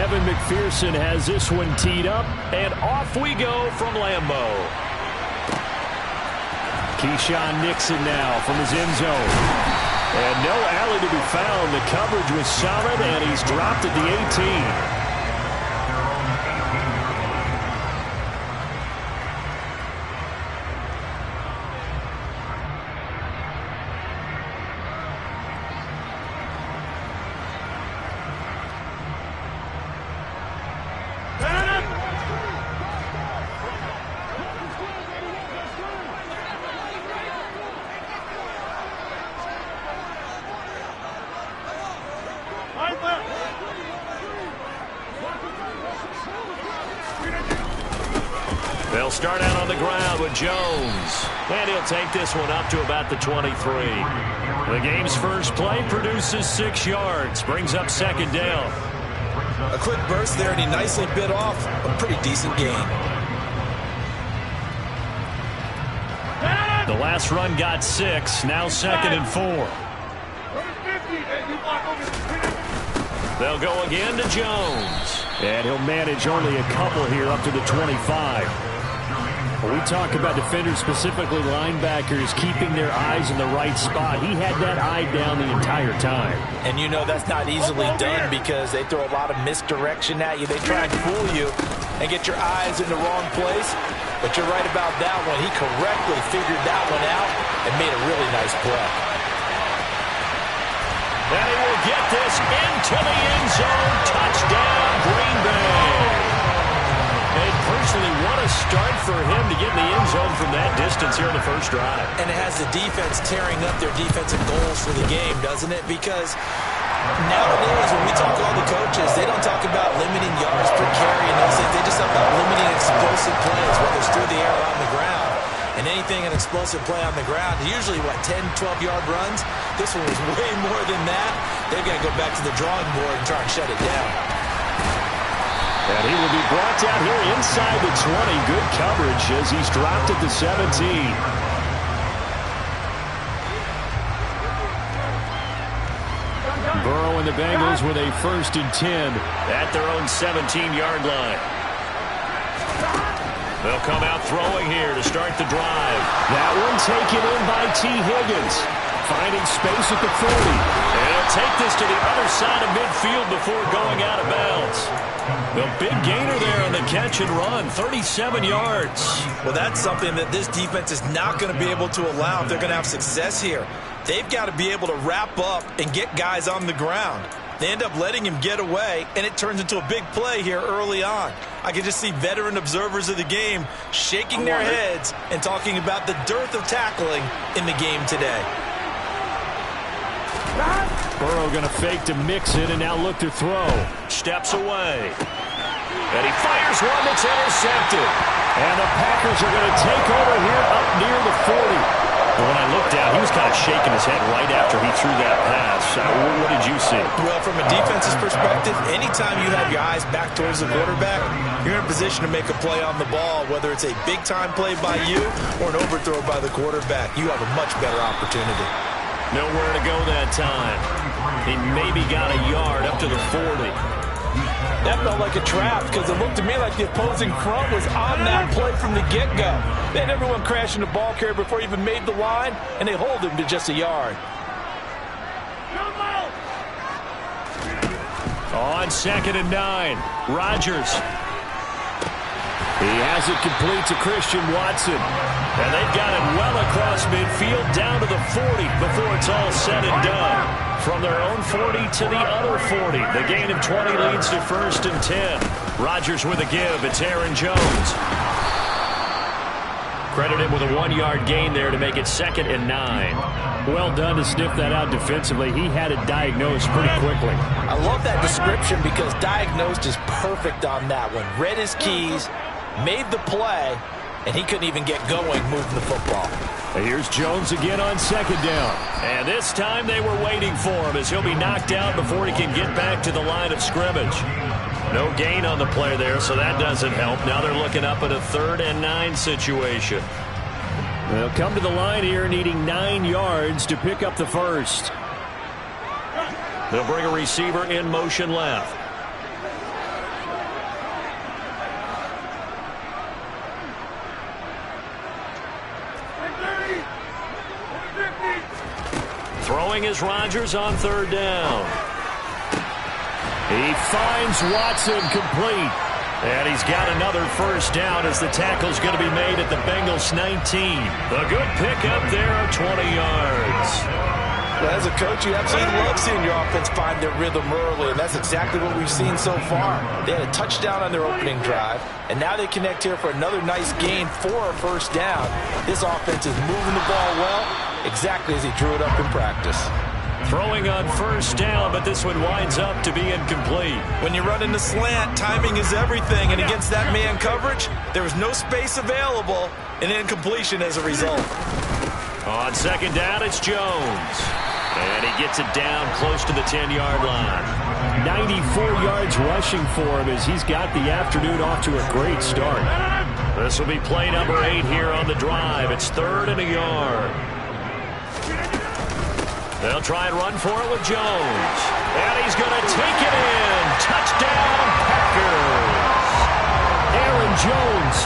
Evan McPherson has this one teed up, and off we go from Lambeau. Keyshawn Nixon now from his end zone. And no alley to be found. The coverage was solid, and he's dropped at the 18. They'll start out on the ground with Jones. And he'll take this one up to about the 23. The game's first play produces 6 yards. Brings up second down. A quick burst there, and he nicely bit off a pretty decent gain. The last run got 6. Now second and 4. They'll go again to Jones. And he'll manage only a couple here up to the 25. When we talk about defenders, specifically linebackers, keeping their eyes in the right spot, he had that eye down the entire time. And you know that's not easily done because they throw a lot of misdirection at you. They try and fool you and get your eyes in the wrong place. But you're right about that one. He correctly figured that one out and made a really nice play. And he will get this into the end zone. Touchdown, Green Bay. And personally, what a start for him to get in the end zone from that distance here in the first drive. And it has the defense tearing up their defensive goals for the game, doesn't it? Because nowadays, when we talk to all the coaches, they don't talk about limiting yards per carry and those things. They just talk about limiting explosive plays, whether it's through the air or on the ground. And anything an explosive play on the ground, usually, 10, 12-yard runs? This one was way more than that. They've got to go back to the drawing board and try and shut it down. And he will be brought down here inside the 20. Good coverage as he's dropped at the 17. Burrow and the Bengals with a 1st and 10 at their own 17-yard line. They'll come out throwing here to start the drive. That one taken in by T. Higgins. Finding space at the 40. And he'll take this to the other side of midfield before going out of bounds. The big gainer there on the catch and run, 37 yards. Well, that's something that this defense is not going to be able to allow if they're going to have success here. They've got to be able to wrap up and get guys on the ground. They end up letting him get away, and it turns into a big play here early on. I can just see veteran observers of the game shaking their heads and talking about the dearth of tackling in the game today. Burrow going to fake to Mixon and now look to throw. Steps away. And he fires one that's intercepted. And the Packers are going to take over here up near the 40. Well, when I looked down, he was kind of shaking his head right after he threw that pass. What did you see? Well, from a defense's perspective, anytime you have your eyes back towards the quarterback, you're in a position to make a play on the ball, whether it's a big-time play by you or an overthrow by the quarterback. You have a much better opportunity. Nowhere to go that time. He maybe got a yard up to the 40. That felt like a trap because it looked to me like the opposing front was on that play from the get-go. They had everyone crashing the ball carrier before he even made the line, and they hold him to just a yard. On 2nd and 9, Rodgers. He has it complete to Christian Watson. And they've got it well across midfield down to the 40 before it's all said and done. From their own 40 to the other 40. The gain of 20 leads to 1st and 10. Rodgers with a give. It's Aaron Jones. Credit him with a 1-yard gain there to make it 2nd and 9. Well done to sniff that out defensively. He had it diagnosed pretty quickly. I love that description because diagnosed is perfect on that one. Read his keys, made the play, and he couldn't even get going moving the football. Here's Jones again on 2nd down. And this time they were waiting for him as he'll be knocked out before he can get back to the line of scrimmage. No gain on the play there, so that doesn't help. Now they're looking up at a 3rd and 9 situation. They'll come to the line here needing 9 yards to pick up the first. They'll bring a receiver in motion left. Throwing is Rodgers on third down. He finds Watson complete. And he's got another first down as the tackle's going to be made at the Bengals 19. A good pickup there of 20 yards. Well, as a coach, you absolutely love seeing your offense find their rhythm early, and that's exactly what we've seen so far. They had a touchdown on their opening drive, and now they connect here for another nice gain for a first down. This offense is moving the ball well, exactly as he drew it up in practice. Throwing on first down, but this one winds up to be incomplete. When you run in the slant, timing is everything, and against that man coverage, there was no space available, and incompletion as a result. On second down, it's Jones. And he gets it down close to the 10-yard line. 94 yards rushing for him as he's got the afternoon off to a great start. This will be play number 8 here on the drive. It's 3rd and a yard. They'll try and run for it with Jones. And he's going to take it in. Touchdown, Packers. Aaron Jones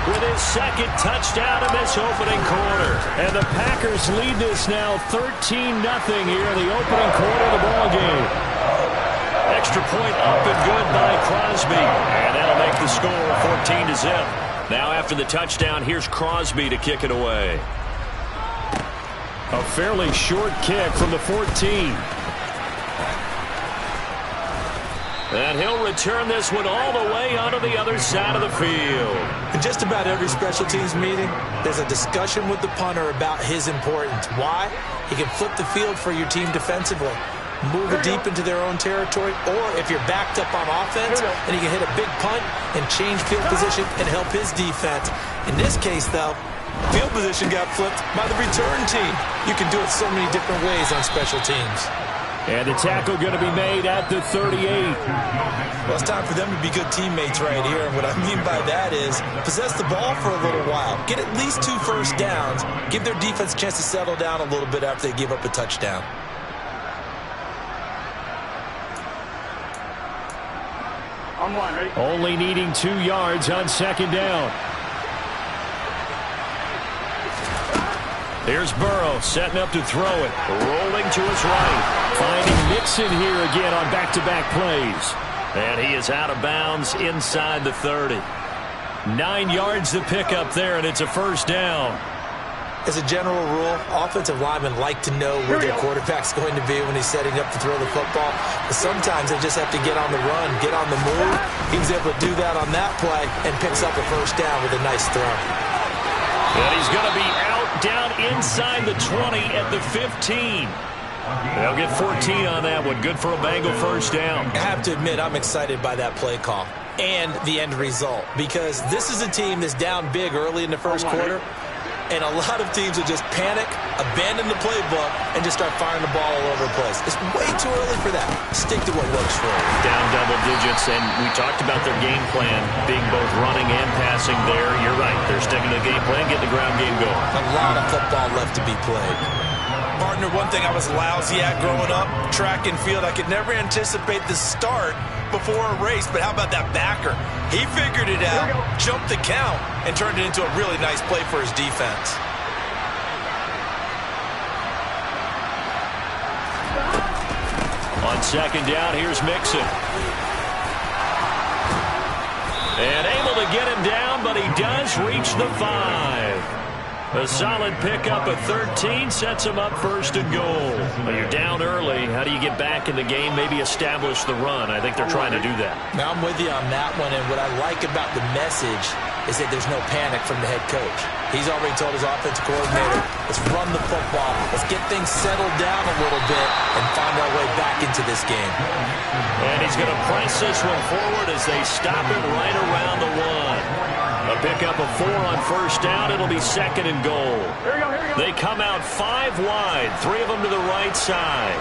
with his second touchdown in this opening quarter. And the Packers lead this now 13-0 here in the opening quarter of the ballgame. Extra point up and good by Crosby. And that'll make the score 14-0. Now after the touchdown, here's Crosby to kick it away. A fairly short kick from the 14. And he'll return this one all the way onto the other side of the field. In just about every special teams meeting, there's a discussion with the punter about his importance. Why? He can flip the field for your team defensively, move it deep into their own territory, or if you're backed up on offense, and he can hit a big punt and change field position and help his defense. In this case, though, field position got flipped by the return team. You can do it so many different ways on special teams. And the tackle going to be made at the 38. Well, it's time for them to be good teammates right here. And what I mean by that is possess the ball for a little while. Get at least 2 first downs. Give their defense a chance to settle down a little bit after they give up a touchdown. On one, ready? Only needing 2 yards on second down. Here's Burrow setting up to throw it. Rolling to his right. Finding Mixon here again on back-to-back plays. And he is out of bounds inside the 30. 9 yards to pick up there, and it's a first down. As a general rule, offensive linemen like to know where their quarterback's going to be when he's setting up to throw the football. But sometimes they just have to get on the run, get on the move. He was able to do that on that play and picks up a first down with a nice throw. And he's going to be out down inside the 20 at the 15. They'll get 14 on that one. Good for a Bengal first down. I have to admit, I'm excited by that play call and the end result, because this is a team that's down big early in the first quarter, and a lot of teams will just panic, abandon the playbook, and just start firing the ball all over the place. It's way too early for that. Stick to what works for you. Down double digits, and we talked about their game plan being both running and passing there. You're right. They're sticking to the game plan, getting the ground game going. A lot of football left to be played. Partner, one thing I was lousy at growing up, track and field, I could never anticipate the start before a race, but how about that backer? He figured it out, jumped the count, and turned it into a really nice play for his defense. On second down, here's Mixon. And able to get him down, but he does reach the 5. A solid pickup of 13 sets him up first and goal. Well, you're down early. How do you get back in the game, maybe establish the run? I think they're trying to do that. Now, I'm with you on that one, and what I like about the message is that there's no panic from the head coach. He's already told his offensive coordinator, let's run the football, let's get things settled down a little bit and find our way back into this game. And he's going to press this one forward as they stop it right around the 1. A pickup of 4 on first down. It'll be second and goal. Here we go, here we go. They come out 5 wide, 3 of them to the right side.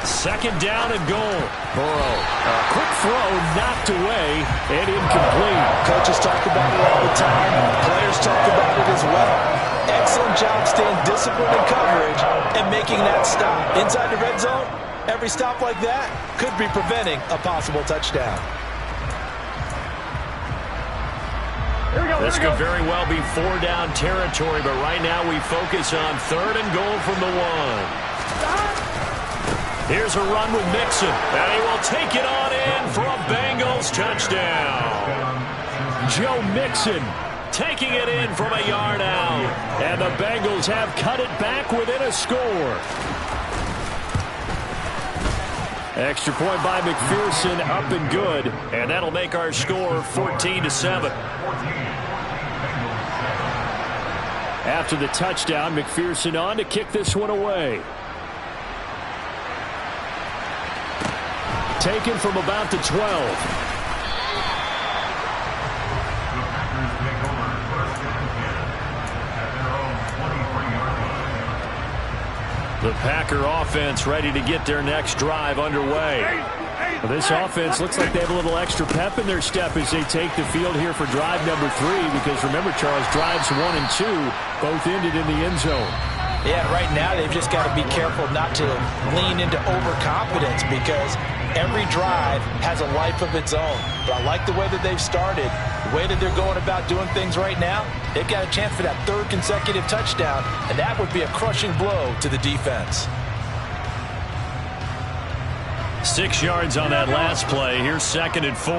Second down and goal. Burrow, a quick throw knocked away and incomplete. Coaches talk about it all the time. Players talk about it as well. Excellent job staying disciplined in coverage and making that stop. Inside the red zone, every stop like that could be preventing a possible touchdown. Here we go. This could very well be 4-down territory, but right now we focus on 3rd and goal from the 1. Here's a run with Mixon, and he will take it on in for a Bengals touchdown. Joe Mixon taking it in from a yard out, and the Bengals have cut it back within a score. Extra point by McPherson, up and good, and that'll make our score 14-7. After the touchdown, McPherson on to kick this one away. Taken from about the 12. The Packer offense ready to get their next drive underway. Well, this offense looks like they have a little extra pep in their step as they take the field here for drive number 3, because remember, Charles, drives 1 and 2 both ended in the end zone. Yeah, right now they've just got to be careful not to lean into overconfidence, because every drive has a life of its own. But I like the way that they've started, the way that they're going about doing things right now. They've got a chance for that 3rd consecutive touchdown, and that would be a crushing blow to the defense. 6 yards on that last play. Here's 2nd and 4.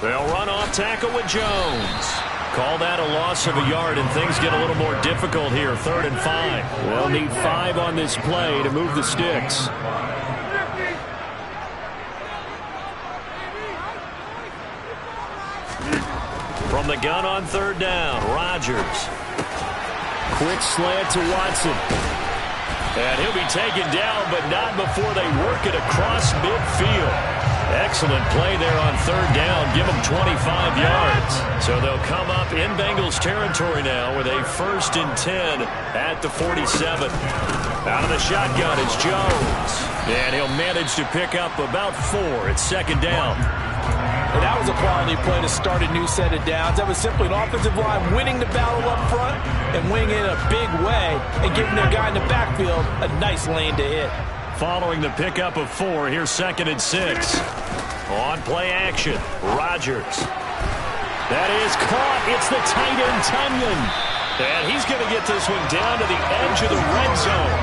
They'll run off tackle with Jones. Call that a loss of a yard, and things get a little more difficult here. 3rd and 5. They'll need 5 on this play to move the sticks. From the gun on 3rd down, Rodgers. Quick slant to Watson. And he'll be taken down, but not before they work it across midfield. Excellent play there on 3rd down. Give them 25 yards. So they'll come up in Bengals territory now with a 1st and 10 at the 47. Out of the shotgun is Jones. And he'll manage to pick up about 4 at 2nd down. And that was a quality play to start a new set of downs. That was simply an offensive line winning the battle up front and winning it in a big way and giving their guy in the backfield a nice lane to hit. Following the pickup of 4, here's 2nd and 6. On play action, Rodgers. That is caught. It's the tight end, Tunyon. And he's going to get this one down to the edge of the red zone.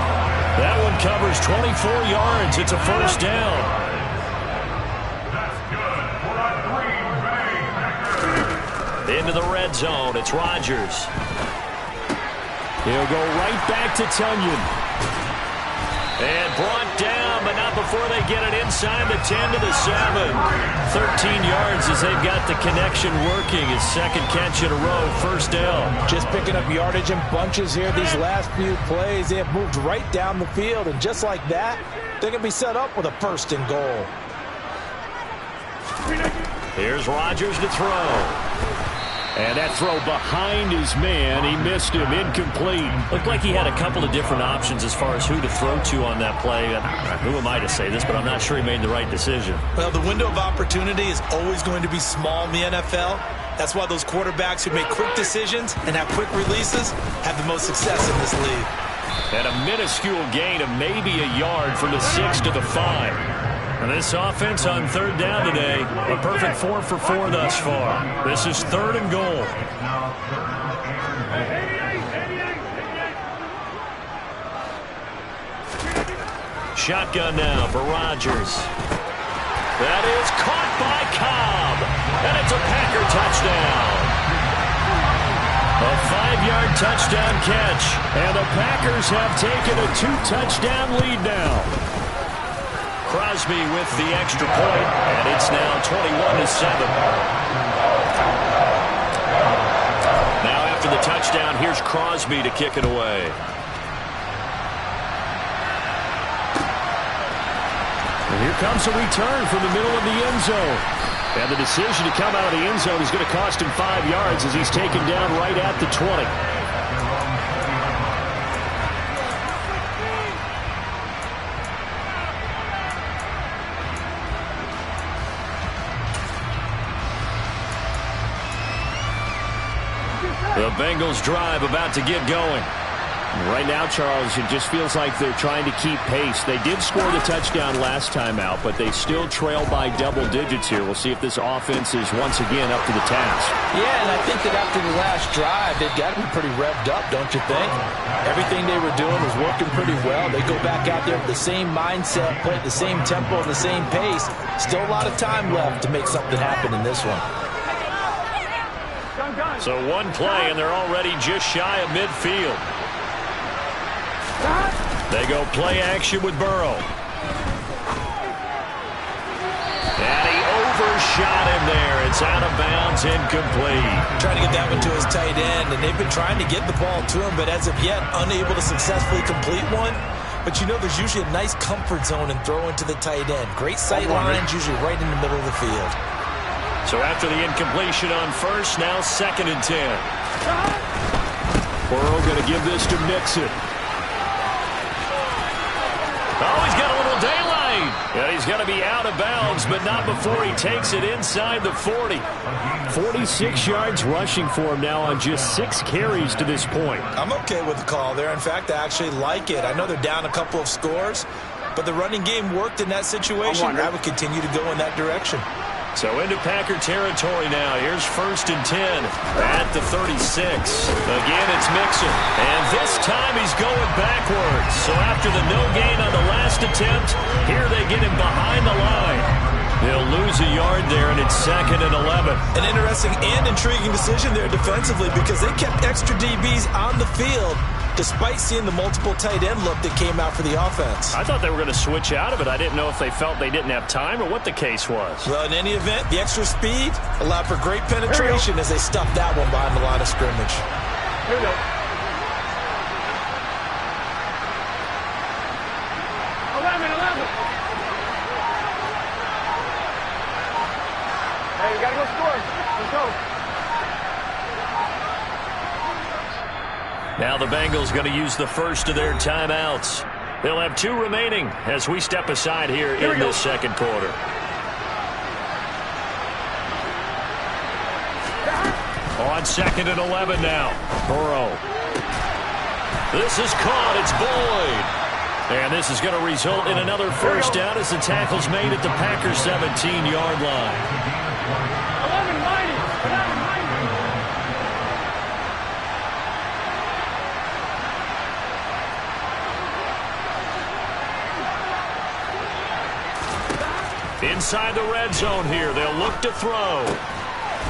That one covers 24 yards. It's a 1st down. Into the red zone, it's Rodgers. He'll go right back to Tunyon. And brought down, but not before they get it inside the 10 to the 7. 13 yards as they've got the connection working. His 2nd catch in a row, 1st down. Just picking up yardage in bunches here these last few plays. They have moved right down the field, and just like that, they're going to be set up with a 1st and goal. Here's Rodgers to throw. And that throw behind his man, he missed him, incomplete. Looked like he had a couple of different options as far as who to throw to on that play. Who am I to say this, but I'm not sure he made the right decision. Well, the window of opportunity is always going to be small in the NFL. That's why those quarterbacks who make quick decisions and have quick releases have the most success in this league. And a minuscule gain of maybe a yard from the 6 to the 5. And this offense on 3rd down today, a perfect 4 for 4 thus far. This is 3rd and goal. Shotgun now for Rodgers. That is caught by Cobb. And it's a Packer touchdown. A 5-yard touchdown catch. And the Packers have taken a 2-touchdown lead now. Crosby with the extra point, and it's now 21-7. Now after the touchdown, here's Crosby to kick it away. And here comes a return from the middle of the end zone. And the decision to come out of the end zone is going to cost him 5 yards as he's taken down right at the 20. The Bengals drive about to get going. Right now, Charles, it just feels like they're trying to keep pace. They did score the touchdown last time out, but they still trail by double digits here. We'll see if this offense is once again up to the task. Yeah, and I think that after the last drive, they've got to be pretty revved up, don't you think? Everything they were doing was working pretty well. They go back out there with the same mindset, play at the same tempo, the same pace. Still a lot of time left to make something happen in this one. So one play, and they're already just shy of midfield. They go play action with Burrow. And he overshot him there. It's out of bounds, incomplete. Trying to get that one to his tight end, and they've been trying to get the ball to him, but as of yet, unable to successfully complete one. But you know there's usually a nice comfort zone in throwing to the tight end. Great sight lines, usually right in the middle of the field. So after the incompletion on first, now 2nd and 10. Burrow going to give this to Mixon. Oh, he's got a little daylight. And he's going to be out of bounds, but not before he takes it inside the 40. 46 yards rushing for him now on just 6 carries to this point. I'm okay with the call there. In fact, I actually like it. I know they're down a couple of scores, but the running game worked in that situation. I would continue to go in that direction. So into Packer territory now. Here's 1st and 10 at the 36. Again, it's Mixon. And this time he's going backwards. So after the no gain on the last attempt, here they get him behind the line. They'll lose a yard there, and it's 2nd and 11. An interesting and intriguing decision there defensively because they kept extra DBs on the field despite seeing the multiple tight end look that came out for the offense. I thought they were going to switch out of it. I didn't know if they felt they didn't have time or what the case was. Well, in any event, the extra speed allowed for great penetration as they stuffed that one behind the line of scrimmage. Here we go. 11. Hey, you got to go score. Let's go. Now the Bengals going to use the first of their timeouts. They'll have 2 remaining as we step aside here in this second quarter. On 2nd and 11 now. Burrow. This is caught. It's Boyd. And this is going to result in another first down as the tackle's made at the Packers' 17-yard line. 11-90. Inside the red zone here. They'll look to throw.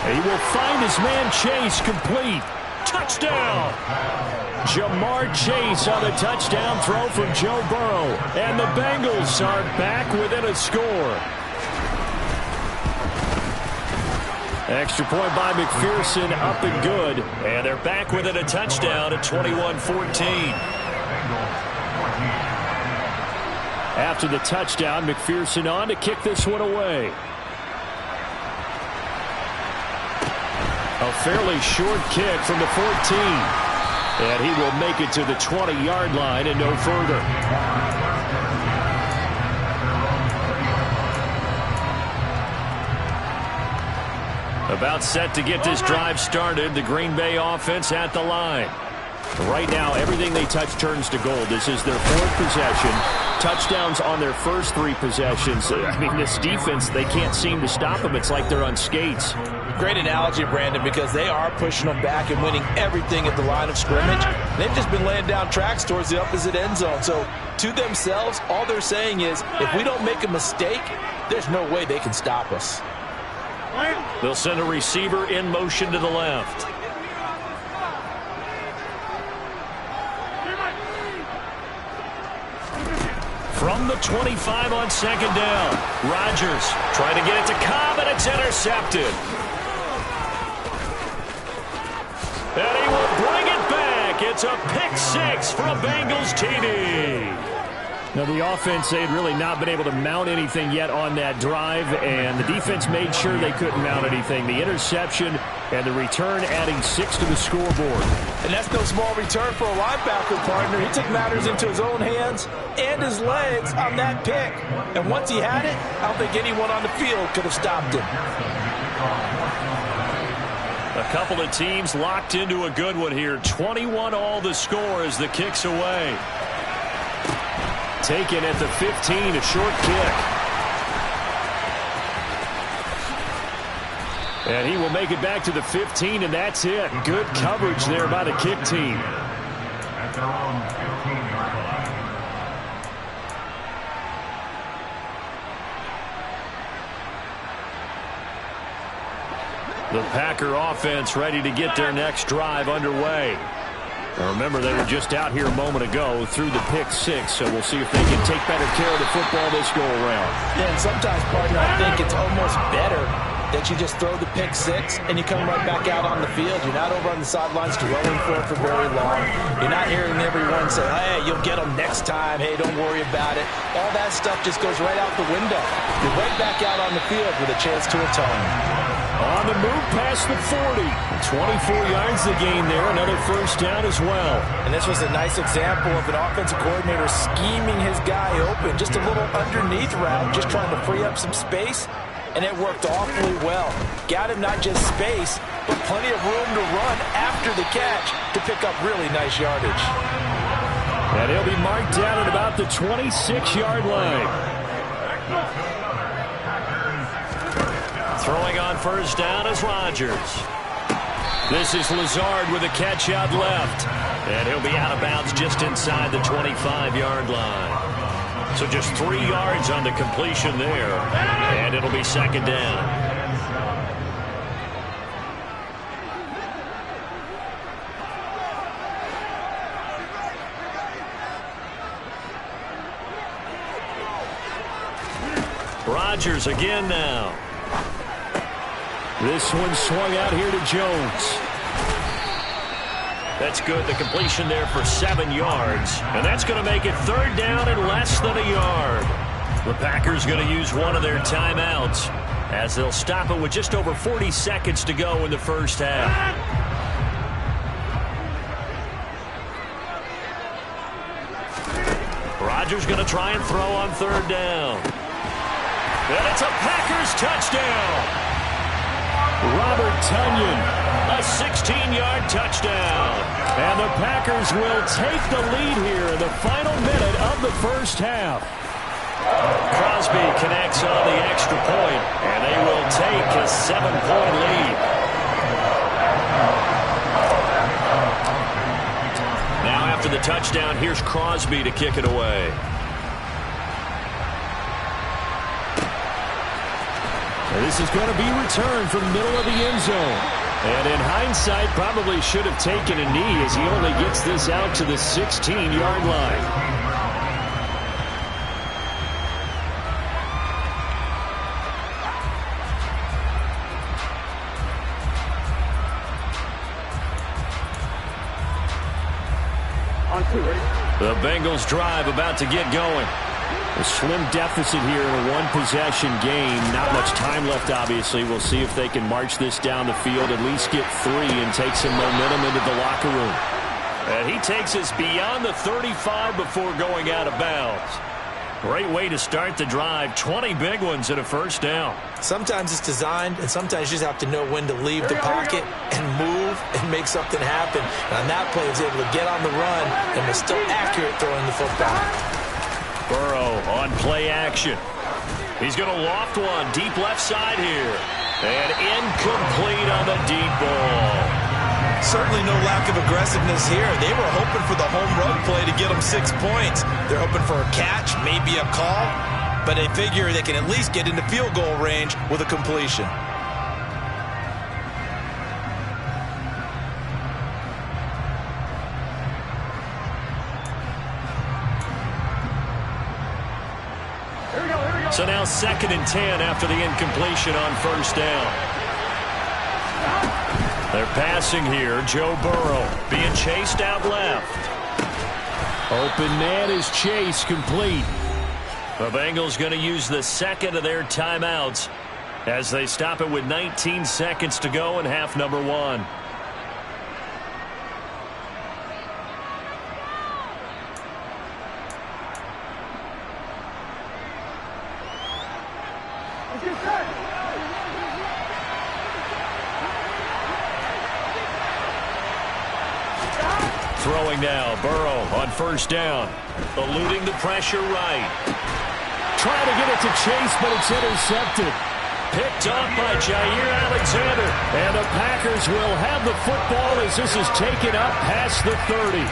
He will find his man Chase complete. Touchdown! Jamar Chase on the touchdown throw from Joe Burrow. And the Bengals are back within a score. Extra point by McPherson, up and good. And they're back within a touchdown at 21-14. After the touchdown, McPherson on to kick this one away. A fairly short kick from the 14. And he will make it to the 20-yard line and no further. About set to get this drive started. The Green Bay offense at the line. Right now, everything they touch turns to gold. This is their 4th possession. Touchdowns on their first 3 possessions. I mean, this defense, they can't seem to stop them. It's like they're on skates. Great analogy, Brandon, because they are pushing them back and winning everything at the line of scrimmage. They've just been laying down tracks towards the opposite end zone. So, to themselves, all they're saying is, if we don't make a mistake, there's no way they can stop us. They'll send a receiver in motion to the left. From the 25 on 2nd down. Rodgers trying to get it to Cobb, and it's intercepted. And he will bring it back. It's a pick 6 for a Bengals TD. Now, the offense, they had really not been able to mount anything yet on that drive, and the defense made sure they couldn't mount anything. The interception and the return adding 6 to the scoreboard. And that's no small return for a linebacker, partner. He took matters into his own hands and his legs on that pick. And once he had it, I don't think anyone on the field could have stopped him. A couple of teams locked into a good one here. 21 all the score as the kick's away. Taken at the 15, a short kick. And he will make it back to the 15, and that's it. Good coverage there by the kick team. The Packer offense ready to get their next drive underway. Now remember, they were just out here a moment ago through the pick six, so we'll see if they can take better care of the football this go-around. Yeah, and sometimes, partner, I think it's almost better that you just throw the pick six and you come right back out on the field. You're not over on the sidelines dwelling for it for very long. You're not hearing everyone say, hey, you'll get them next time. Hey, don't worry about it. All that stuff just goes right out the window. You're right back out on the field with a chance to atone. On the move past the 40. 24 yards the gain there. Another first down as well. And this was a nice example of an offensive coordinator scheming his guy open. Just a little underneath route, just trying to free up some space. And it worked awfully well. Got him not just space, but plenty of room to run after the catch to pick up really nice yardage. And he'll be marked down at about the 26-yard line. Throwing on first down is Rodgers. This is Lazard with a catch out left. And he'll be out of bounds just inside the 25-yard line. So just 3 yards on the completion there. And it'll be second down. Rodgers again now. This one swung out here to Jones. That's good. The completion there for 7 yards. And that's going to make it third down and less than a yard. The Packers going to use one of their timeouts as they'll stop it with just over 40 seconds to go in the first half. Rodgers going to try and throw on third down. And it's a Packers touchdown. Robert Tonyan, a 16-yard touchdown. And the Packers will take the lead here in the final minute of the first half. Crosby connects on the extra point, and they will take a 7-point lead. Now after the touchdown, here's Crosby to kick it away. This is going to be returned from the middle of the end zone. And in hindsight, probably should have taken a knee as he only gets this out to the 16-yard line. On two, ready? The Bengals drive about to get going. A slim deficit here in a one-possession game. Not much time left, obviously. We'll see if they can march this down the field, at least get 3 and take some momentum into the locker room. And he takes us beyond the 35 before going out of bounds. Great way to start the drive. 20 big ones and a first down. Sometimes it's designed, and sometimes you just have to know when to leave the pocket and move and make something happen. And on that play, he was able to get on the run and was still accurate throwing the football. Burrow on play action. He's going to loft one deep left side here. And incomplete on the deep ball. Certainly no lack of aggressiveness here. They were hoping for the home run play to get them 6 points. They're hoping for a catch, maybe a call, but they figure they can at least get into field goal range with a completion. So now 2nd and 10 after the incompletion on first down. They're passing here. Joe Burrow being chased out left. Open man is Chase, complete. The Bengals going to use the second of their timeouts as they stop it with 19 seconds to go in half number 1. Throwing now, Burrow on first down. Eluding the pressure right. Trying to get it to Chase, but it's intercepted. Picked off by Jair Alexander. And the Packers will have the football as this is taken up past the 30.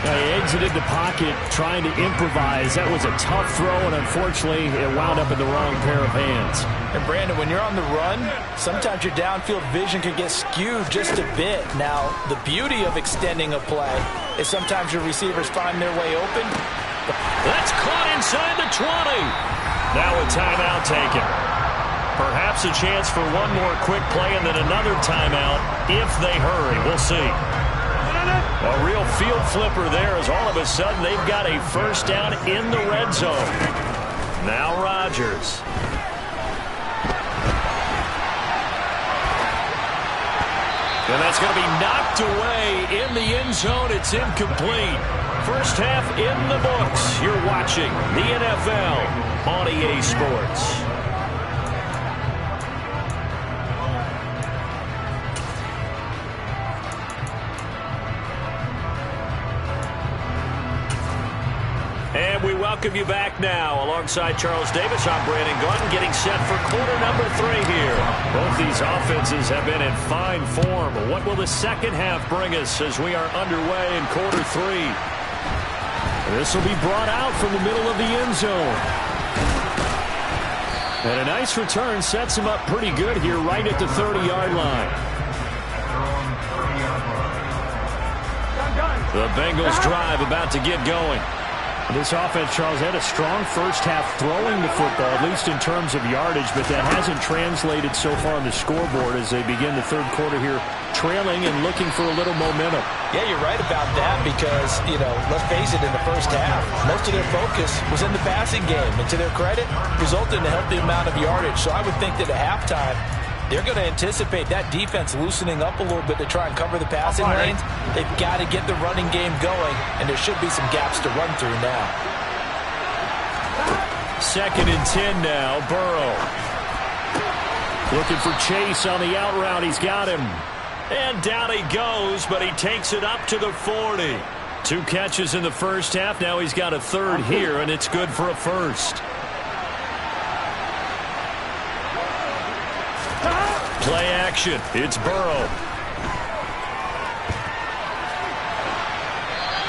He exited the pocket trying to improvise. That was a tough throw, and unfortunately, it wound up in the wrong pair of hands. And, Brandon, when you're on the run, sometimes your downfield vision can get skewed just a bit. Now, the beauty of extending a play is sometimes your receivers find their way open. That's caught inside the 20. Now a timeout taken. Perhaps a chance for one more quick play and then another timeout if they hurry. We'll see. A real field flipper there as all of a sudden they've got a first down in the red zone. Now Rodgers. And that's going to be knocked away in the end zone. It's incomplete. First half in the books. You're watching the NFL on EA Sports. And we welcome you back now. Alongside Charles Davis, I'm Brandon Gordon, getting set for quarter number 3 here. Both these offenses have been in fine form. What will the second half bring us as we are underway in quarter 3? This will be brought out from the middle of the end zone. And a nice return sets him up pretty good here right at the 30-yard line. The Bengals drive about to get going. This offense, Charles, had a strong first half throwing the football, at least in terms of yardage, but that hasn't translated so far on the scoreboard as they begin the third quarter here, trailing and looking for a little momentum. Yeah, you're right about that because, let's face it, in the first half, most of their focus was in the passing game. And to their credit, resulted in a healthy amount of yardage. So I would think that at halftime, they're going to anticipate that defense loosening up a little bit to try and cover the passing lanes. They've got to get the running game going, and there should be some gaps to run through now. 2nd and 10 now, Burrow. Looking for Chase on the out route. He's got him. And down he goes, but he takes it up to the 40. 2 catches in the first half. Now he's got a third here, and it's good for a first. Play action. It's Burrow.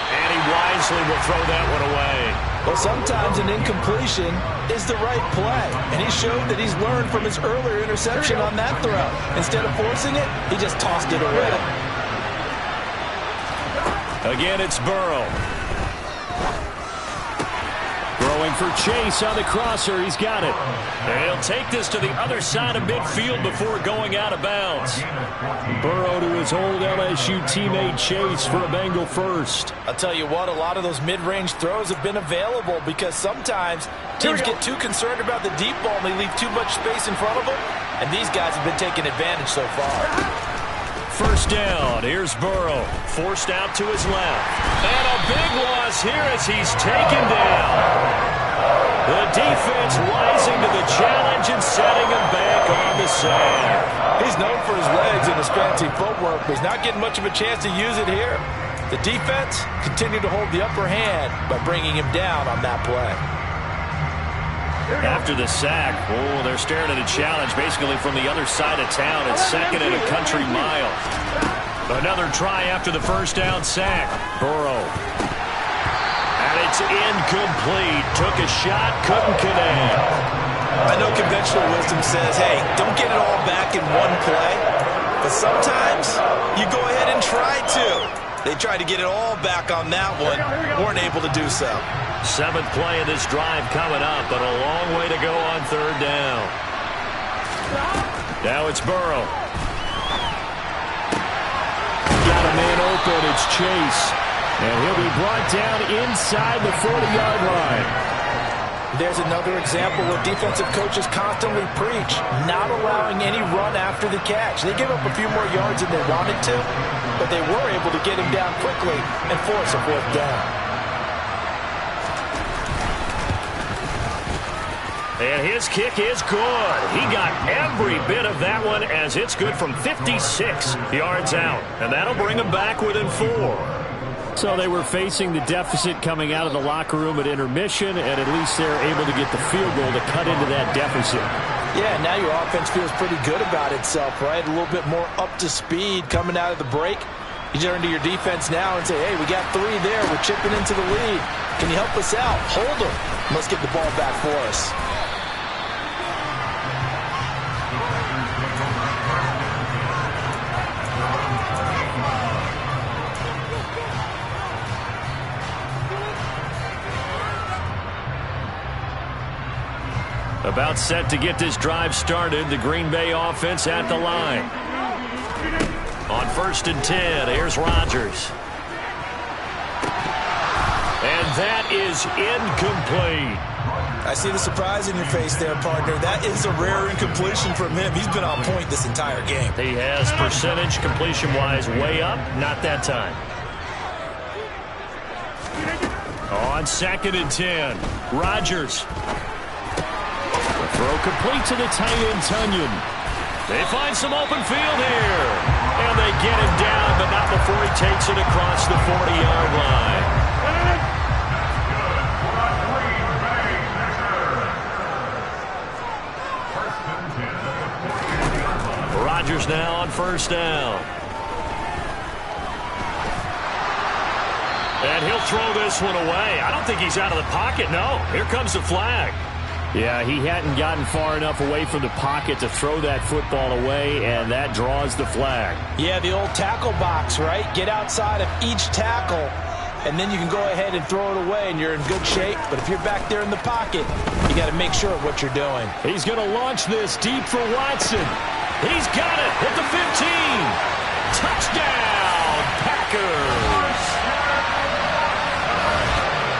And he wisely will throw that one away. Well, sometimes an incompletion is the right play. And he showed that he's learned from his earlier interception on that throw. Instead of forcing it, he just tossed it away. Again, it's Burrow. Throwing for Chase on the crosser. He's got it. And he'll take this to the other side of midfield before going out of bounds. Burrow to his old LSU teammate Chase for a Bengal first. I'll tell you what, a lot of those mid-range throws have been available because sometimes teams get too concerned about the deep ball and they leave too much space in front of them. And these guys have been taking advantage so far. First down, here's Burrow, forced out to his left. And a big loss here as he's taken down. The defense rising to the challenge and setting him back on the sand. He's known for his legs and his fancy footwork, but he's not getting much of a chance to use it here. The defense continued to hold the upper hand by bringing him down on that play. After the sack, they're staring at a challenge basically from the other side of town. It's 2nd and a country mile. Another try after the first down sack. Burrow. And it's incomplete. Took a shot, couldn't connect. I know conventional wisdom says, hey, don't get it all back in one play. But sometimes you go ahead and try to. They tried to get it all back on that one. Weren't able to do so. 7th play of this drive coming up, but a long way to go on third down. Now it's Burrow. Got a man open. It's Chase. And he'll be brought down inside the 40-yard line. There's another example where defensive coaches constantly preach, not allowing any run after the catch. They give up a few more yards than they wanted to, but they were able to get him down quickly and force a 4th down. And his kick is good. He got every bit of that one as it's good from 56 yards out. And that'll bring him back within 4. So they were facing the deficit coming out of the locker room at intermission, and at least they're able to get the field goal to cut into that deficit. Yeah, now your offense feels pretty good about itself, right? A little bit more up to speed coming out of the break. You turn to your defense now and say, hey, we got 3 there. We're chipping into the lead. Can you help us out? Hold them. Let's get the ball back for us. About set to get this drive started. The Green Bay offense at the line. On 1st and 10, here's Rodgers. And that is incomplete. I see the surprise in your face there, partner. That is a rare incompletion from him. He's been on point this entire game. He has percentage completion-wise way up. Not that time. On 2nd and 10, Rodgers. Throw complete to the tight end, Tunyon. They find some open field here. And they get him down, but not before he takes it across the 40-yard line. Rodgers now on 1st down. And he'll throw this one away. I don't think he's out of the pocket, no. Here comes the flag. Yeah, he hadn't gotten far enough away from the pocket to throw that football away, and that draws the flag. Yeah, the old tackle box, right? Get outside of each tackle, and then you can go ahead and throw it away, and you're in good shape. But if you're back there in the pocket, you got to make sure of what you're doing. He's going to launch this deep for Watson. He's got it at the 15. Touchdown, Packers.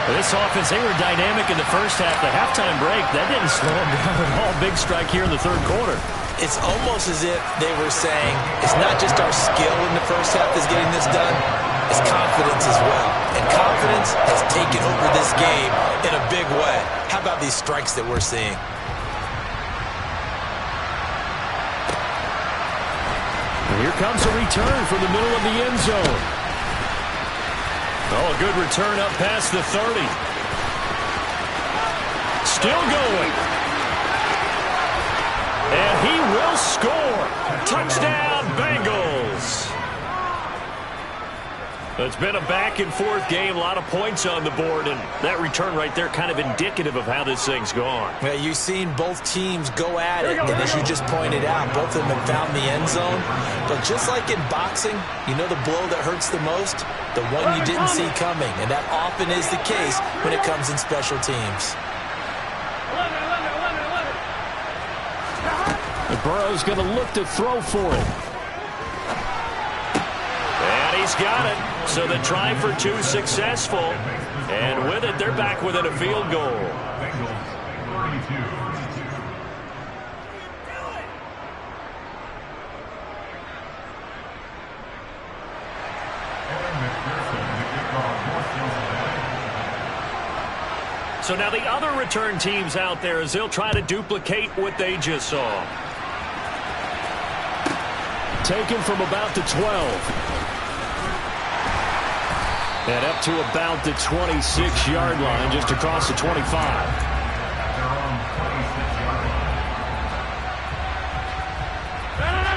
This offense, they were dynamic in the first half. The halftime break, that didn't slow them down at all. Big strike here in the 3rd quarter. It's almost as if they were saying, it's not just our skill in the first half that's getting this done, it's confidence as well. And confidence has taken over this game in a big way. How about these strikes that we're seeing? And here comes a return from the middle of the end zone. Oh, a good return up past the 30. Still going. And he will score. Touchdown, Bengals. It's been a back-and-forth game, a lot of points on the board, and that return right there kind of indicative of how this thing's gone. Yeah, you've seen both teams go at it, and as you just pointed out, both of them have found the end zone. But just like in boxing, you know the blow that hurts the most? The one you didn't see coming, and that often is the case when it comes in special teams. Burrow's going to look to throw for it. And he's got it. So the try for 2 successful. And with it, they're back within a field goal. So now the other return teams out there as they'll try to duplicate what they just saw. Taken from about the 12. And up to about the 26-yard line, just across the 25.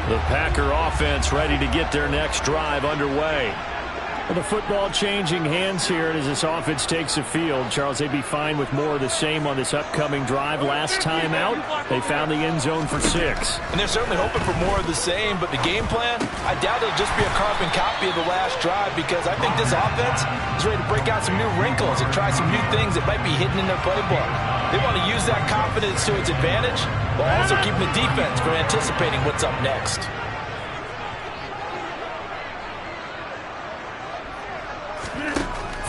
The Packer offense ready to get their next drive underway. Well, the football changing hands here as this offense takes the field. Charles, they'd be fine with more of the same on this upcoming drive. Last time out, they found the end zone for 6. And they're certainly hoping for more of the same, but the game plan, I doubt it'll just be a carbon copy of the last drive because I think this offense is ready to break out some new wrinkles and try some new things that might be hidden in their playbook. They want to use that confidence to its advantage while also keeping the defense from anticipating what's up next.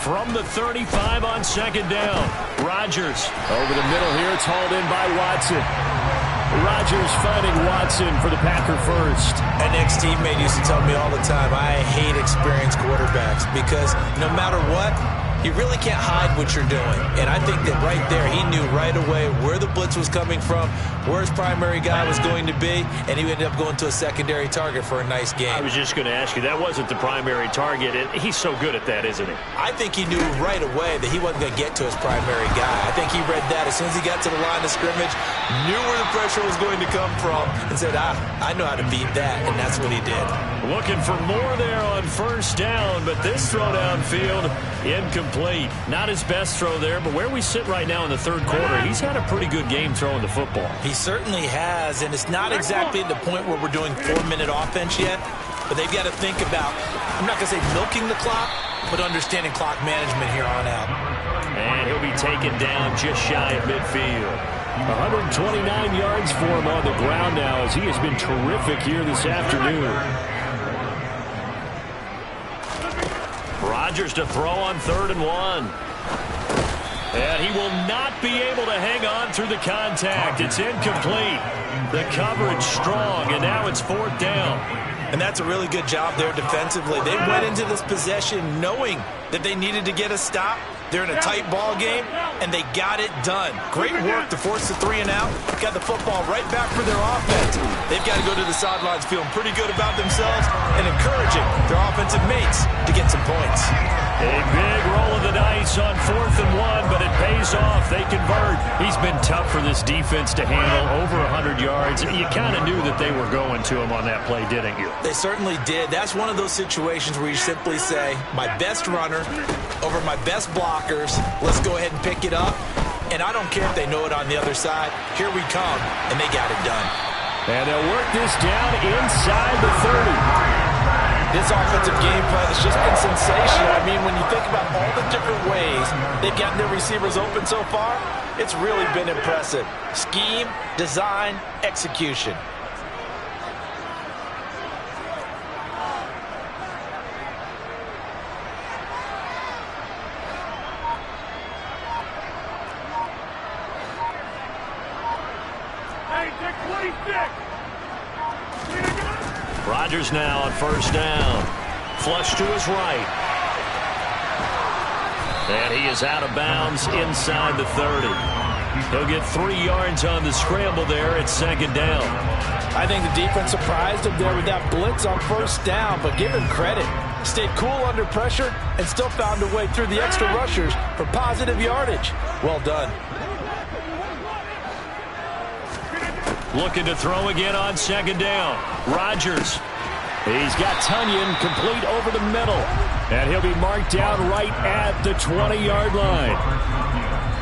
From the 35 on 2nd down. Rodgers over the middle here. It's hauled in by Watson. Rodgers finding Watson for the Packer first. An ex-teammate used to tell me all the time, I hate experienced quarterbacks because no matter what, You really can't hide what you're doing. And I think that right there, he knew right away where the blitz was coming from, where his primary guy was going to be, and he ended up going to a secondary target for a nice game. I was just going to ask you, that wasn't the primary target, and he's so good at that, isn't he? I think he knew right away that he wasn't going to get to his primary guy. I think he read that as soon as he got to the line of scrimmage, knew where the pressure was going to come from, and said, I know how to beat that, and that's what he did. Looking for more there on first down, but this throw downfield, incomplete. Not his best throw there, but where we sit right now in the third quarter, he's had a pretty good game throwing the football. He certainly has, and it's not exactly at the point where we're doing 4-minute offense yet, but they've got to think about, I'm not going to say milking the clock, but understanding clock management here on out. And he'll be taken down just shy of midfield. 129 yards for him on the ground now as he has been terrific here this afternoon. Rodgers to throw on 3rd and 1. And he will not be able to hang on through the contact. It's incomplete. The coverage strong, and now it's 4th down. And that's a really good job there defensively. They went into this possession knowing that they needed to get a stop. They're in a tight ball game, and they got it done. Great work to force the 3 and out. Got the football right back for their offense. They've got to go to the sidelines feeling pretty good about themselves and encouraging their offensive mates to get some points. A big roll of the dice on 4th and 1, but it pays off. They convert. He's been tough for this defense to handle, over 100 yards. You kind of knew that they were going to him on that play, didn't you? They certainly did. That's one of those situations where you simply say, my best runner over my best blockers. Let's go ahead and pick it up. And I don't care if they know it on the other side. Here we come, and they got it done. And they'll work this down inside the 30. This offensive game plan has just been sensational. I mean, when you think about all the different ways they've gotten their receivers open so far, it's really been impressive. Scheme, design, execution. Rodgers now on 1st down. Flush to his right. And he is out of bounds inside the 30. He'll get 3 yards on the scramble there at 2nd down. I think the defense surprised him there with that blitz on 1st down, but give him credit. Stayed cool under pressure and still found a way through the extra rushers for positive yardage. Well done. Looking to throw again on 2nd down. Rodgers. He's got Tunyon complete over the middle. And he'll be marked down right at the 20-yard line.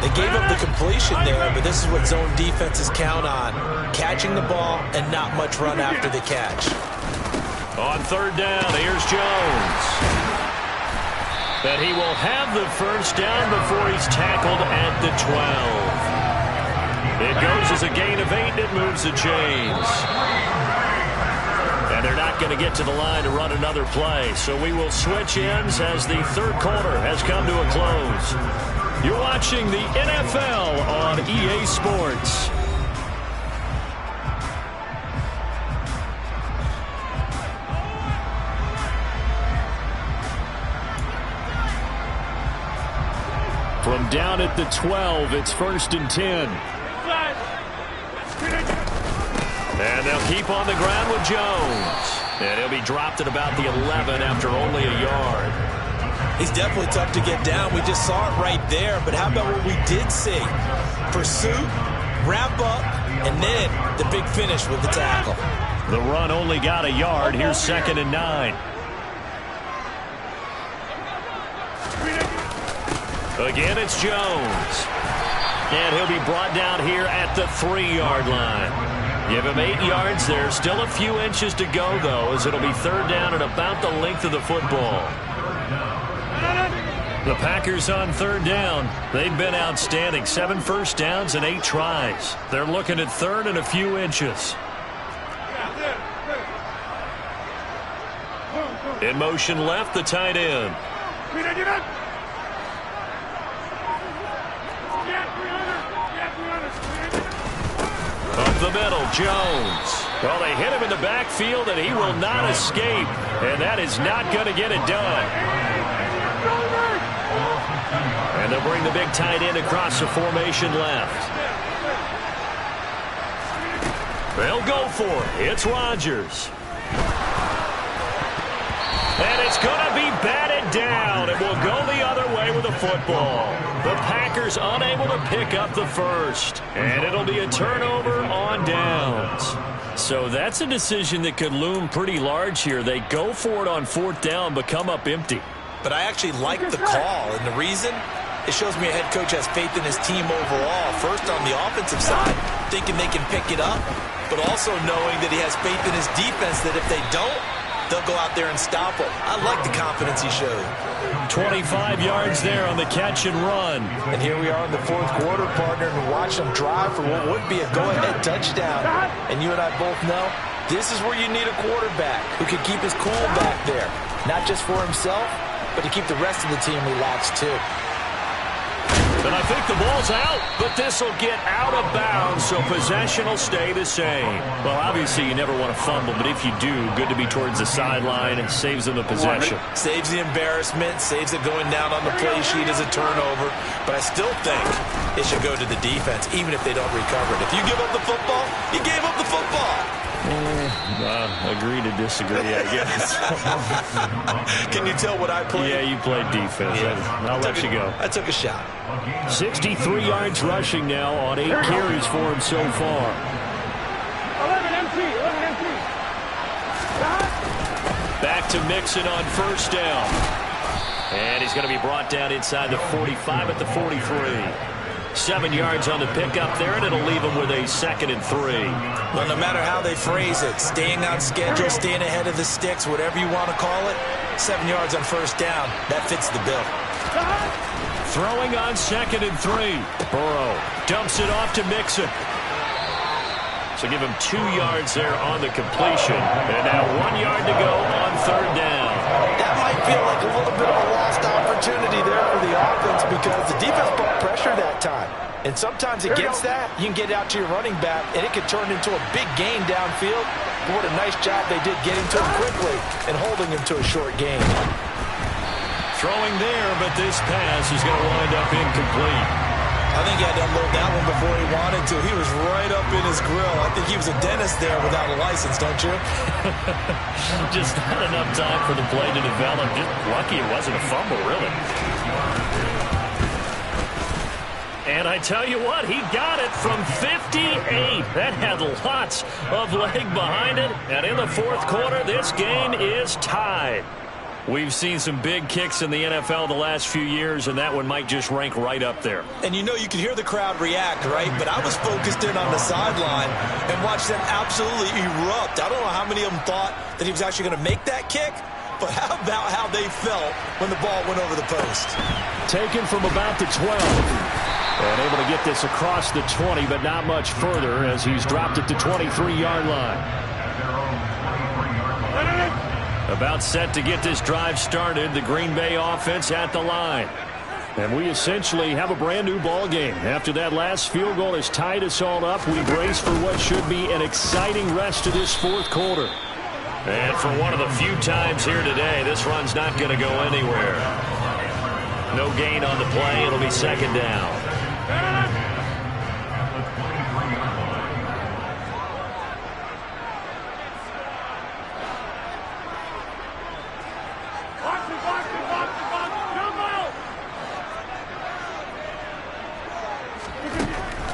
They gave up the completion there, but this is what zone defenses count on. Catching the ball and not much run after the catch. On 3rd down, here's Jones. And he will have the 1st down before he's tackled at the 12. It goes as a gain of 8, and it moves the chains. And they're not going to get to the line to run another play, so we will switch ends as the 3rd quarter has come to a close. You're watching the NFL on EA Sports. From down at the 12, it's 1st and 10. And they'll keep on the ground with Jones. And he'll be dropped at about the 11 after only a yard. He's definitely tough to get down. We just saw it right there. But how about what we did see? Pursuit, wrap up, and then the big finish with the tackle. The run only got a yard. Here's 2nd and 9. Again, it's Jones. And he'll be brought down here at the 3-yard line. Give him 8 yards there. Still a few inches to go, though, as it'll be 3rd down at about the length of the football. The Packers on 3rd down. They've been outstanding. 7 1st downs and 8 tries. They're looking at 3rd and a few inches. In motion left, the tight end. Up the middle, Jones. Well, they hit him in the backfield, and he will not escape. And that is not going to get it done. And they'll bring the big tight end across the formation left. They'll go for it. It's Rodgers. And it's going to be batted down. It will go the other way with the football. The Packers unable to pick up the first. And it'll be a turnover on downs. So that's a decision that could loom pretty large here. They go for it on fourth down, but come up empty. But I actually like the call, and the reason? It shows me a head coach has faith in his team overall. First, on the offensive side, thinking they can pick it up, but also knowing that he has faith in his defense that if they don't, they'll go out there and stop him. I like the confidence he showed. 25 yards there on the catch and run. And here we are in the fourth quarter, partner, and watch them drive for what would be a go-ahead touchdown. And you and I both know this is where you need a quarterback who can keep his cool back there. Not just for himself, but to keep the rest of the team relaxed too. And I think the ball's out, but this will get out of bounds, so possession will stay the same. Well, obviously you never want to fumble, but if you do, good to be towards the sideline. It saves them the possession. Saves the embarrassment, saves it going down on the play sheet as a turnover. But I still think it should go to the defense, even if they don't recover it. If you give up the football, you gave up the football. Agree to disagree, I guess. Can you tell what I played? Yeah, you played defense. Yeah. I'll let you go. I took a shot. 63 yards rushing now on 8 carries for him so far. 11 MT. Back to Mixon on first down. And he's going to be brought down inside the 45 at the 43. 7 yards on the pickup there, and it'll leave him with a 2nd and 3. Well, no matter how they phrase it, staying on schedule, staying ahead of the sticks, whatever you want to call it, 7 yards on first down, that fits the bill. Throwing on 2nd and 3. Burrow dumps it off to Mixon. So give him 2 yards there on the completion. And now 1 yard to go on third down. That might feel like a little bit of a lost opportunity there for the offense because the defense brought pressure that time. And sometimes against that, you can get out to your running back, and it could turn into a big gain downfield. But what a nice job they did getting to him quickly and holding him to a short gain. Throwing there, but this pass is going to wind up incomplete. I think he had to unload that one before he wanted to. He was right up in his grill. I think he was a dentist there without a license, don't you? Just not enough time for the play to develop. Just lucky it wasn't a fumble, really. And I tell you what, he got it from 58. That had lots of leg behind it. And in the fourth quarter, this game is tied. We've seen some big kicks in the NFL the last few years, and that one might just rank right up there. And you know you can hear the crowd react, right? But I was focused in on the sideline and watched them absolutely erupt. I don't know how many of them thought that he was actually going to make that kick, but how about how they felt when the ball went over the post? Taken from about the 12. And able to get this across the 20, but not much further as he's dropped it to 23-yard line. About set to get this drive started, the Green Bay offense at the line. And we essentially have a brand new ball game. After that last field goal has tied us all up, we brace for what should be an exciting rest of this fourth quarter. And for one of the few times here today, this run's not going to go anywhere. No gain on the play. It'll be second down.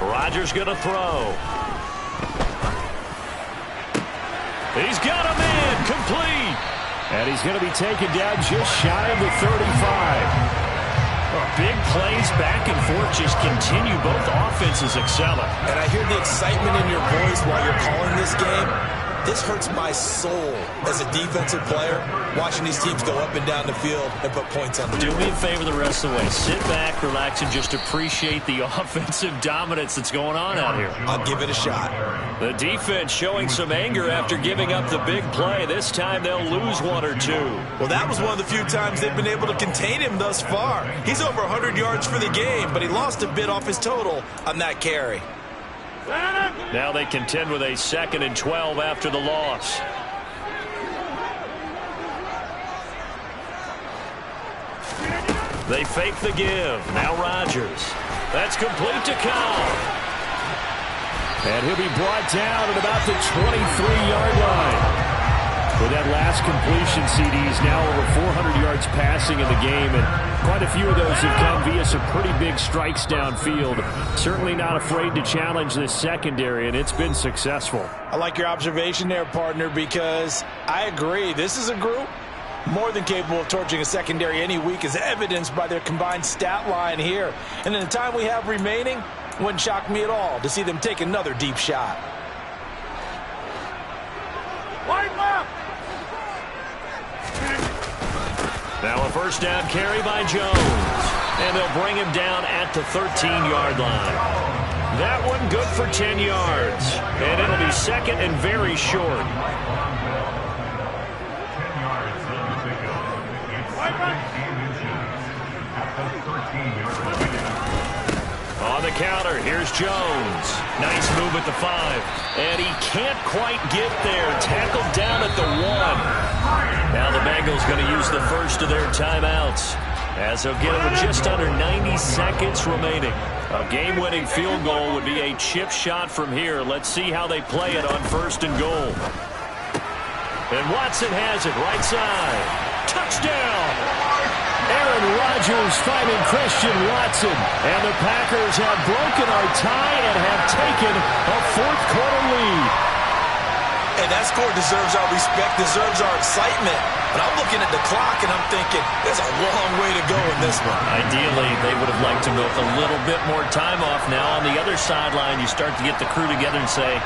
Rodgers going to throw. He's got a man complete. And he's going to be taken down just shy of the 35. Big plays back and forth just continue. Both offenses excelling. And I hear the excitement in your voice while you're calling this game. This hurts my soul as a defensive player, watching these teams go up and down the field and put points on the board. Do me a favor the rest of the way. Sit back, relax, and just appreciate the offensive dominance that's going on out here. I'll give it a shot. The defense showing some anger after giving up the big play. This time they'll lose one or two. Well, that was one of the few times they've been able to contain him thus far. He's over 100 yards for the game, but he lost a bit off his total on that carry. Now they contend with a 2nd and 12 after the loss. They fake the give. Now Rodgers. That's complete to Cobb. And he'll be brought down at about the 23-yard line. With that last completion, CD's now over 400 yards passing in the game, and quite a few of those have come via some pretty big strikes downfield. Certainly not afraid to challenge this secondary, and it's been successful. I like your observation there, partner, because I agree. This is a group more than capable of torching a secondary any week, as evidenced by their combined stat line here. And in the time we have remaining, wouldn't shock me at all to see them take another deep shot. Now a first down carry by Jones. And they'll bring him down at the 13-yard line. That one good for 10 yards. And it'll be second and very short. On the counter, here's Jones. Nice move at the 5. And he can't quite get there. Tackled down at the 1. Now the Bengals going to use the first of their timeouts, as they'll get it with just under 90 seconds remaining. A game-winning field goal would be a chip shot from here. Let's see how they play it on first and goal. And Watson has it right side. Touchdown! Aaron Rodgers finding Christian Watson. And the Packers have broken our tie and have taken a fourth-quarter lead. And that score deserves our respect, deserves our excitement. But I'm looking at the clock, and I'm thinking, there's a long way to go in this one. Ideally, they would have liked to milk a little bit more time off. Now, on the other sideline, you start to get the crew together and say,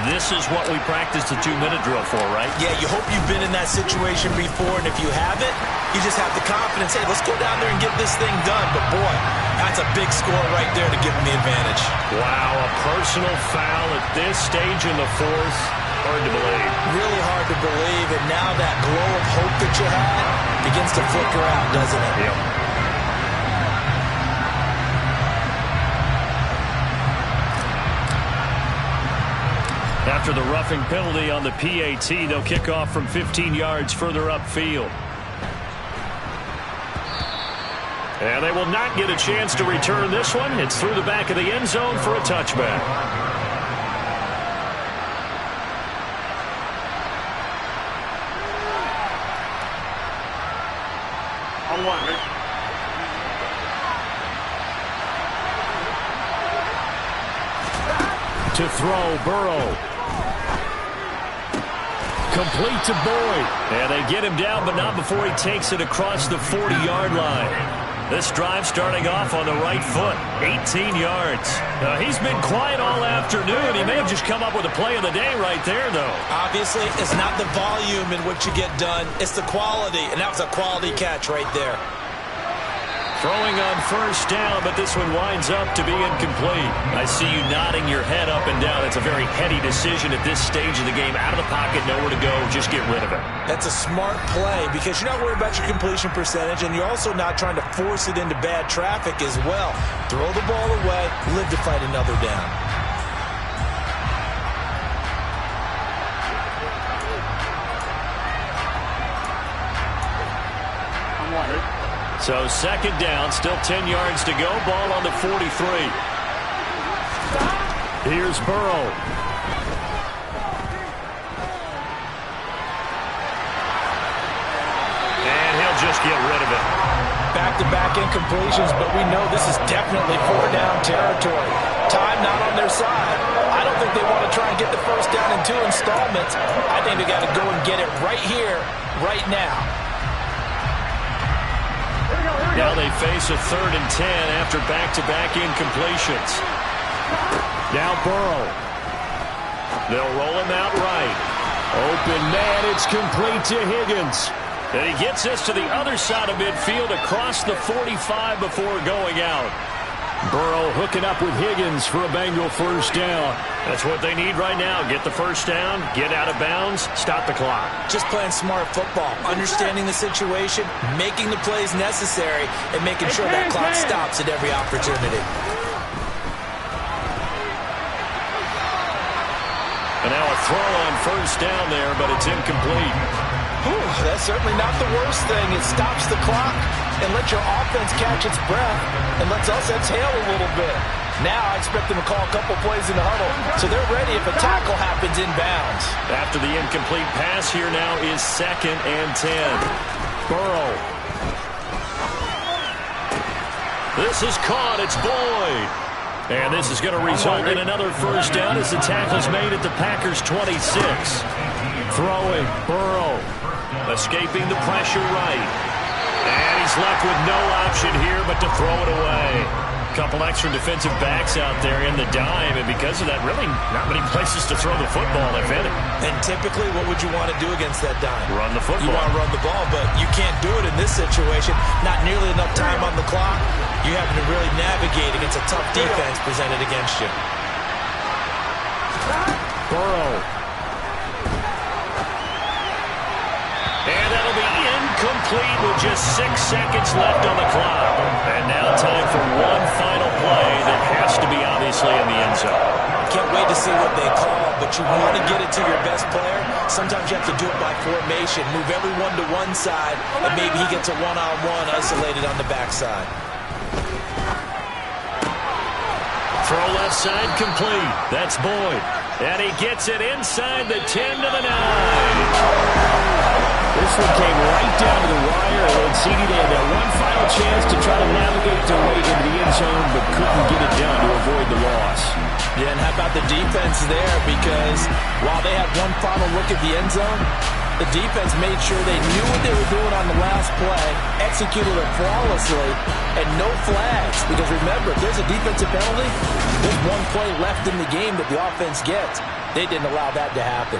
this is what we practiced the 2-minute drill for, right? Yeah, you hope you've been in that situation before, and if you haven't, you just have the confidence, hey, let's go down there and get this thing done. But, boy, that's a big score right there to give them the advantage. Wow, a personal foul at this stage in the fourth. Hard to believe. Really hard to believe, and now that glow of hope that you had begins to flicker out, doesn't it? Yep. After the roughing penalty on the PAT, they'll kick off from 15 yards further upfield. And they will not get a chance to return this one. It's through the back of the end zone for a touchback. To throw, Burrow. Complete to Boyd. And they get him down, but not before he takes it across the 40-yard line. This drive starting off on the right foot. 18 yards. He's been quiet all afternoon. He may have just come up with a play of the day right there, though. Obviously, it's not the volume in which you get done. It's the quality, and that was a quality catch right there. Throwing on first down, but this one winds up to be incomplete. I see you nodding your head up and down. It's a very heady decision at this stage of the game. Out of the pocket, nowhere to go. Just get rid of it. That's a smart play because you're not worried about your completion percentage, and you're also not trying to force it into bad traffic as well. Throw the ball away, live to fight another down. So second down, still 10 yards to go. Ball on the 43. Here's Burrow. And he'll just get rid of it. Back-to-back incompletions, but we know this is definitely four-down territory. Time not on their side. I don't think they want to try and get the first down in 2 installments. I think they got to go and get it right here, right now. Now they face a 3rd and 10 after back-to-back incompletions. Now Burrow. They'll roll him out right. Open man, it's complete to Higgins. And he gets this to the other side of midfield across the 45 before going out. Burrow hooking up with Higgins for a Bengal first down. That's what they need right now. Get the first down, get out of bounds, stop the clock. Just playing smart football, understanding the situation, making the plays necessary, and making sure that clock stops at every opportunity. And now a throw on first down there, but it's incomplete. Whew, that's certainly not the worst thing. It stops the clock and lets your offense catch its breath and lets us exhale a little bit. Now I expect them to call a couple plays in the huddle, so they're ready if a tackle happens inbounds. After the incomplete pass, here now is 2nd and 10. Burrow. This is caught. It's Boyd. And this is going to result in another first down as the tackle's made at the Packers' 26. Throwing. Burrow. Escaping the pressure right. And he's left with no option here but to throw it away. Couple extra defensive backs out there in the dime, and because of that, really not many places to throw the football, if any. And typically, what would you want to do against that dime? Run the football. You want to run the ball, but you can't do it in this situation. Not nearly enough time on the clock. You having to really navigate against a tough defense presented against you. Burrow. And that'll be incomplete with just 6 seconds left on the clock. And now time for one final play that has to be obviously in the end zone. Can't wait to see what they call, but you want to get it to your best player. Sometimes you have to do it by formation. Move everyone to one side, and maybe he gets a one-on-one isolated on the backside. Throw left side complete. That's Boyd. And he gets it inside the 10 to the 9. This one came right down to the wire, and CD, they had that one final chance to try to navigate their way into the end zone, but couldn't get it done to avoid the loss. Yeah, and how about the defense there? Because while they had one final look at the end zone, the defense made sure they knew what they were doing on the last play, executed it flawlessly, and no flags. Because remember, if there's a defensive penalty, there's one play left in the game that the offense gets. They didn't allow that to happen.